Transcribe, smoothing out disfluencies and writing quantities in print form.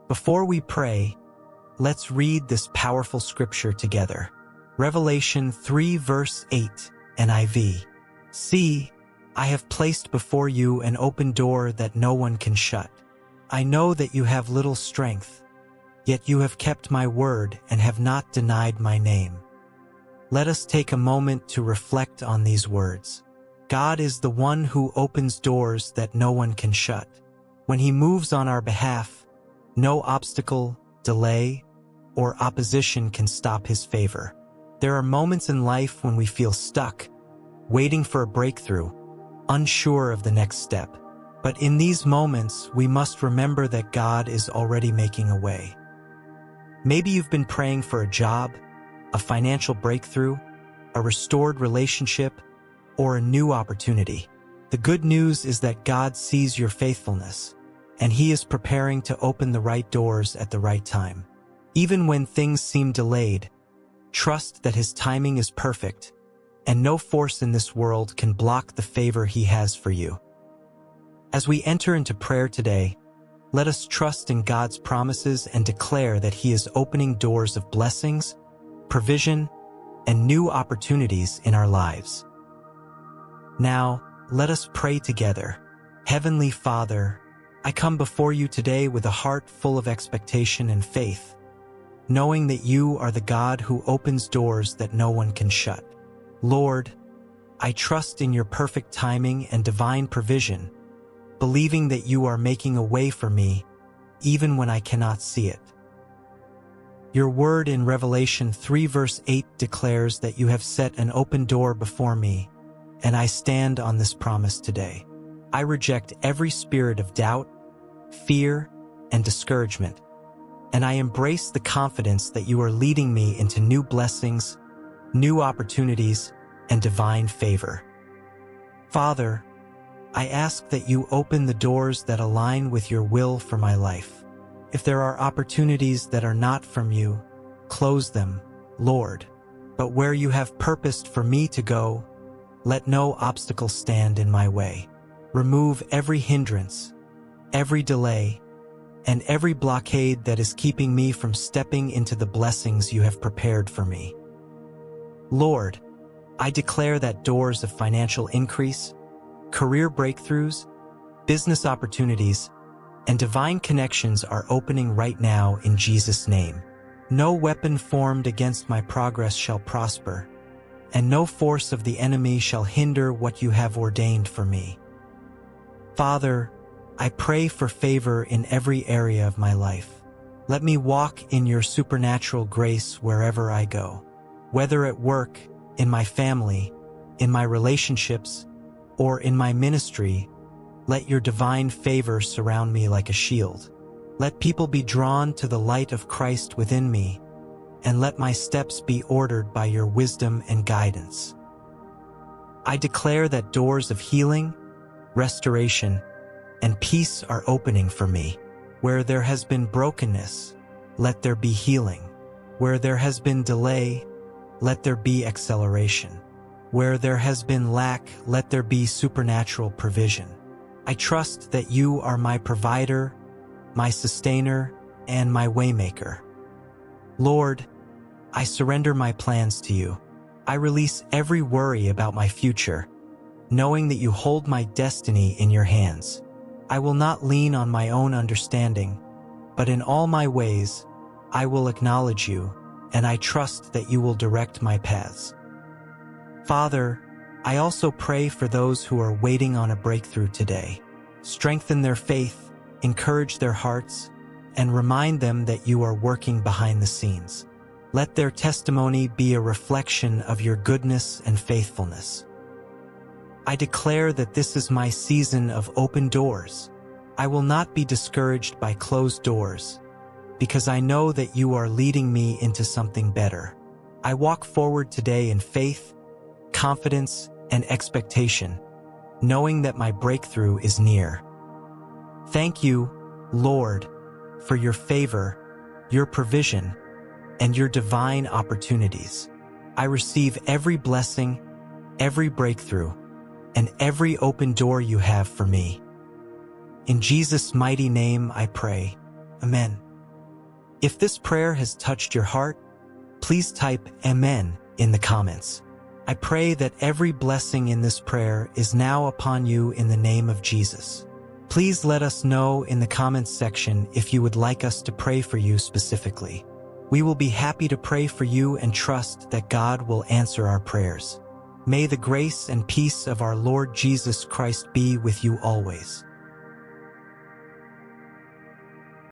Before we pray, let's read this powerful scripture together. Revelation 3 verse 8, NIV. See, I have placed before you an open door that no one can shut. I know that you have little strength, yet you have kept my word and have not denied my name. Let us take a moment to reflect on these words. God is the one who opens doors that no one can shut. When He moves on our behalf, no obstacle, delay, or opposition can stop His favor. There are moments in life when we feel stuck, waiting for a breakthrough, unsure of the next step. But in these moments, we must remember that God is already making a way. Maybe you've been praying for a job, a financial breakthrough, a restored relationship, or a new opportunity. The good news is that God sees your faithfulness, and He is preparing to open the right doors at the right time. Even when things seem delayed, trust that His timing is perfect, and no force in this world can block the favor He has for you. As we enter into prayer today, let us trust in God's promises and declare that He is opening doors of blessings, provision, and new opportunities in our lives. Now, let us pray together. Heavenly Father, I come before you today with a heart full of expectation and faith, knowing that you are the God who opens doors that no one can shut. Lord, I trust in your perfect timing and divine provision, believing that you are making a way for me, even when I cannot see it. Your word in Revelation 3 verse 8 declares that you have set an open door before me, and I stand on this promise today. I reject every spirit of doubt, fear, and discouragement, and I embrace the confidence that you are leading me into new blessings, new opportunities, and divine favor. Father, I ask that you open the doors that align with your will for my life. If there are opportunities that are not from you, close them, Lord. But where you have purposed for me to go, let no obstacle stand in my way. Remove every hindrance, every delay, and every blockade that is keeping me from stepping into the blessings you have prepared for me. Lord, I declare that doors of financial increase, career breakthroughs, business opportunities, and divine connections are opening right now in Jesus' name. No weapon formed against my progress shall prosper, and no force of the enemy shall hinder what you have ordained for me. Father, I pray for favor in every area of my life. Let me walk in your supernatural grace wherever I go. Whether at work, in my family, in my relationships, or in my ministry, let your divine favor surround me like a shield. Let people be drawn to the light of Christ within me, and let my steps be ordered by your wisdom and guidance. I declare that doors of healing, restoration, and peace are opening for me. Where there has been brokenness, let there be healing. Where there has been delay, let there be acceleration. Where there has been lack, let there be supernatural provision. I trust that you are my provider, my sustainer, and my waymaker. Lord, I surrender my plans to you. I release every worry about my future, knowing that you hold my destiny in your hands. I will not lean on my own understanding, but in all my ways, I will acknowledge you, and I trust that you will direct my paths. Father, I also pray for those who are waiting on a breakthrough today. Strengthen their faith, encourage their hearts, and remind them that you are working behind the scenes. Let their testimony be a reflection of your goodness and faithfulness. I declare that this is my season of open doors. I will not be discouraged by closed doors, because I know that you are leading me into something better. I walk forward today in faith, confidence, and expectation, knowing that my breakthrough is near. Thank you, Lord, for your favor, your provision, and your divine opportunities. I receive every blessing, every breakthrough, and every open door you have for me. In Jesus' mighty name I pray. Amen. If this prayer has touched your heart, please type Amen in the comments. I pray that every blessing in this prayer is now upon you in the name of Jesus. Please let us know in the comments section if you would like us to pray for you specifically. We will be happy to pray for you and trust that God will answer our prayers. May the grace and peace of our Lord Jesus Christ be with you always.